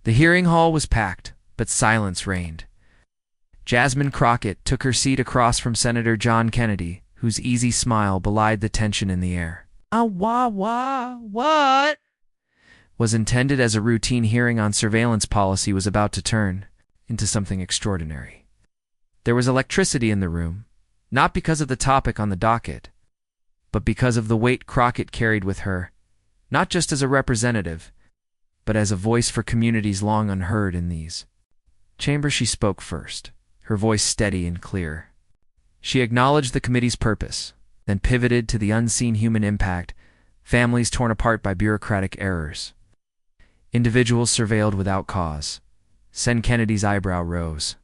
The hearing hall was packed, but silence reigned. Jasmine Crockett took her seat across from Senator John Kennedy, whose easy smile belied the tension in the air. What? Was intended as a routine hearing on surveillance policy was about to turn into something extraordinary. There was electricity in the room, not because of the topic on the docket, but because of the weight Crockett carried with her, not just as a representative, but as a voice for communities long unheard in these chambers. She spoke first, her voice steady and clear. She acknowledged the committee's purpose, then pivoted to the unseen human impact, families torn apart by bureaucratic errors, individuals surveilled without cause. Sen Kennedy's eyebrow rose.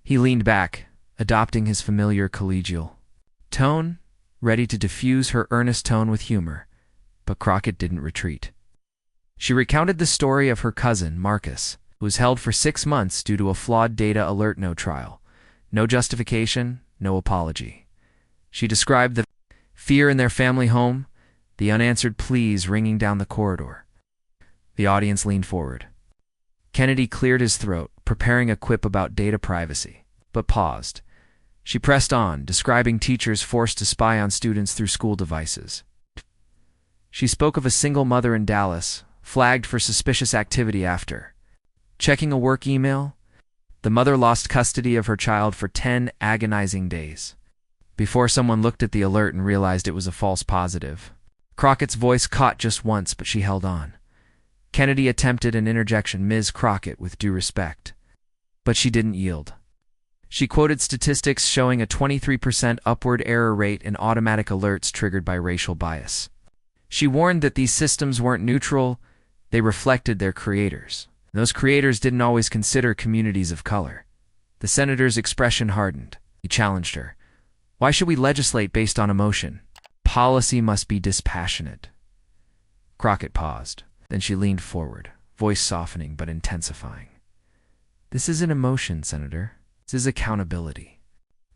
He leaned back, adopting his familiar collegial tone, ready to diffuse her earnest tone with humor, but Crockett didn't retreat. She recounted the story of her cousin, Marcus, who was held for 6 months due to a flawed data alert. No trial, no justification, no apology. She described the fear in their family home, the unanswered pleas ringing down the corridor. The audience leaned forward. Kennedy cleared his throat, preparing a quip about data privacy, but paused. She pressed on, describing teachers forced to spy on students through school devices. She spoke of a single mother in Dallas, flagged for suspicious activity after checking a work email. The mother lost custody of her child for 10 agonizing days before someone looked at the alert and realized it was a false positive. Crockett's voice caught just once, but she held on. Kennedy attempted an interjection, "Ms. Crockett, with due respect." But she didn't yield. She quoted statistics showing a 23% upward error rate in automatic alerts triggered by racial bias. She warned that these systems weren't neutral, they reflected their creators. Those creators didn't always consider communities of color. The senator's expression hardened. He challenged her. "Why should we legislate based on emotion? Policy must be dispassionate." Crockett paused. Then she leaned forward, voice softening but intensifying. "This isn't emotion, Senator. This is accountability.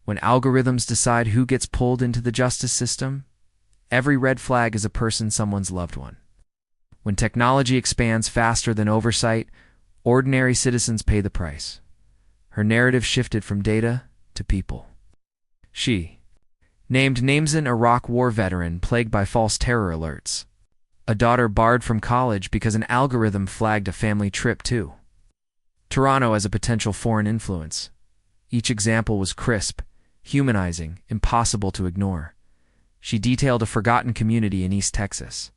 When algorithms decide who gets pulled into the justice system, every red flag is a person, someone's loved one. When technology expands faster than oversight, ordinary citizens pay the price." Her narrative shifted from data to people. She named names: an Iraq war veteran plagued by false terror alerts, a daughter barred from college because an algorithm flagged a family trip to Toronto as a potential foreign influence. Each example was crisp, humanizing, impossible to ignore. She detailed a forgotten community in East Texas,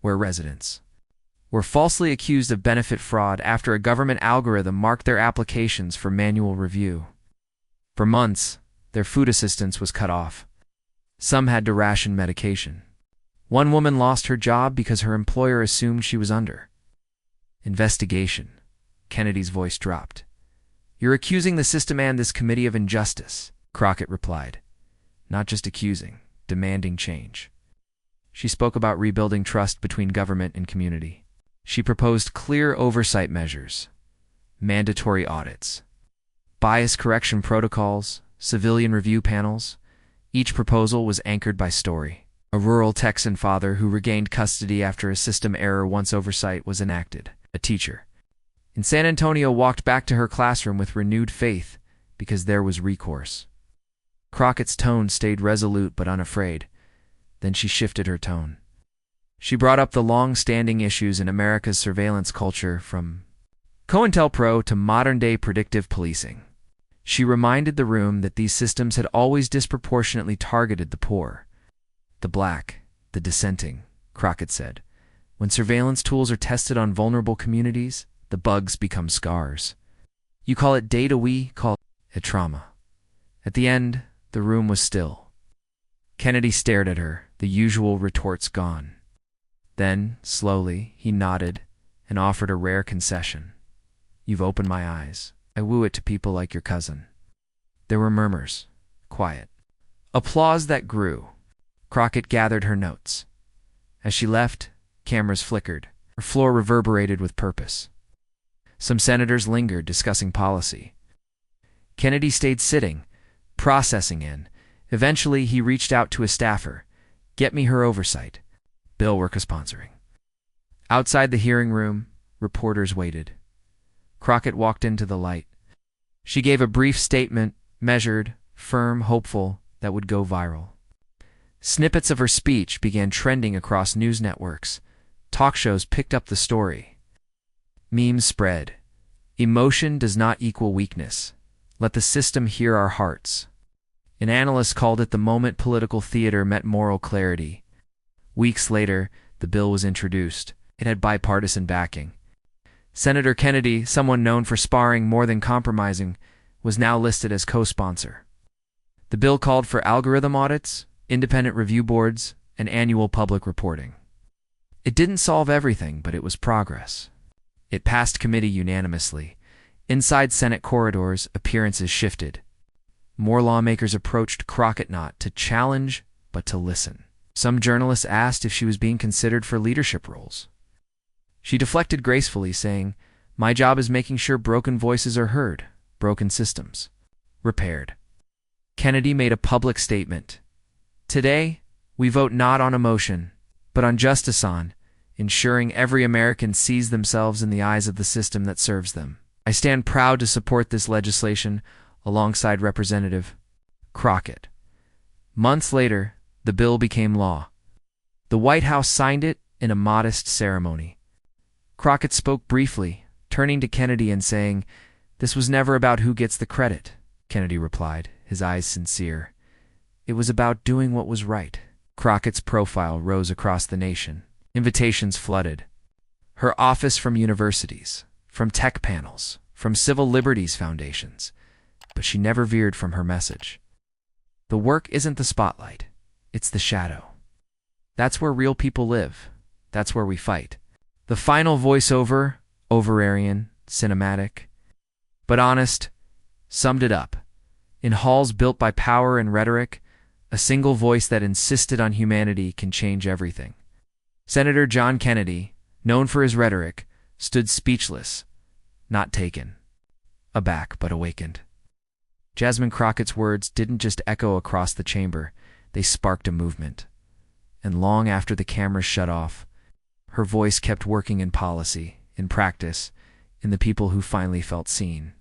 where residents were falsely accused of benefit fraud after a government algorithm marked their applications for manual review. For months, their food assistance was cut off. Some had to ration medication. One woman lost her job because her employer assumed she was under investigation. Kennedy's voice dropped. "You're accusing the system and this committee of injustice," Crockett replied. "Not just accusing, demanding change." She spoke about rebuilding trust between government and community. She proposed clear oversight measures, mandatory audits, bias correction protocols, civilian review panels. Each proposal was anchored by story. A rural Texan father who regained custody after a system error once oversight was enacted. A teacher in San Antonio walked back to her classroom with renewed faith because there was recourse. Crockett's tone stayed resolute but unafraid. Then she shifted her tone. She brought up the long-standing issues in America's surveillance culture, from COINTELPRO to modern-day predictive policing. She reminded the room that these systems had always disproportionately targeted the poor, the black, the dissenting. Crockett said, "When surveillance tools are tested on vulnerable communities, the bugs become scars. You call it data, we call it trauma." At the end, the room was still. Kennedy stared at her, the usual retorts gone. Then, slowly, he nodded and offered a rare concession. "You've opened my eyes. I woo it to people like your cousin." There were murmurs, quiet, applause that grew. Crockett gathered her notes. As she left, cameras flickered. Her floor reverberated with purpose. Some senators lingered, discussing policy. Kennedy stayed sitting, processing in. Eventually, he reached out to a staffer. "Get me her oversight. Bill we're co-sponsoring." Outside the hearing room, Reporters waited. Crockett walked into the light. She gave a brief statement, measured, firm, hopeful, that would go viral. Snippets of her speech began trending across news networks. Talk shows picked up the story. Memes spread. Emotion does not equal weakness. Let the system hear our hearts. An analyst called it the moment political theater met moral clarity. Weeks later, the bill was introduced. It had bipartisan backing. Senator Kennedy, someone known for sparring more than compromising, was now listed as co-sponsor. The bill called for algorithm audits, independent review boards, and annual public reporting. It didn't solve everything, but it was progress. It passed committee unanimously. Inside Senate corridors, appearances shifted. More lawmakers approached Crockett not to challenge, but to listen. Some journalists asked if she was being considered for leadership roles. She deflected gracefully, saying, "My job is making sure broken voices are heard, broken systems repaired." Kennedy made a public statement. "Today, we vote not on emotion, but on justice, on ensuring every American sees themselves in the eyes of the system that serves them. I stand proud to support this legislation alongside Representative Crockett." Months later, the bill became law. The White House signed it in a modest ceremony. Crockett spoke briefly, turning to Kennedy and saying, "This was never about who gets the credit," Kennedy replied, his eyes sincere. "It was about doing what was right." Crockett's profile rose across the nation. Invitations flooded. Her office from universities, from tech panels, from civil liberties foundations. But she never veered from her message. The work isn't the spotlight, it's the shadow. That's where real people live. That's where we fight. The final voiceover, overarian, cinematic, but honest, summed it up. In halls built by power and rhetoric, a single voice that insisted on humanity can change everything. Senator John Kennedy, known for his rhetoric, stood speechless, not taken, aback but awakened. Jasmine Crockett's words didn't just echo across the chamber, they sparked a movement. And long after the cameras shut off, her voice kept working in policy, in practice, in the people who finally felt seen.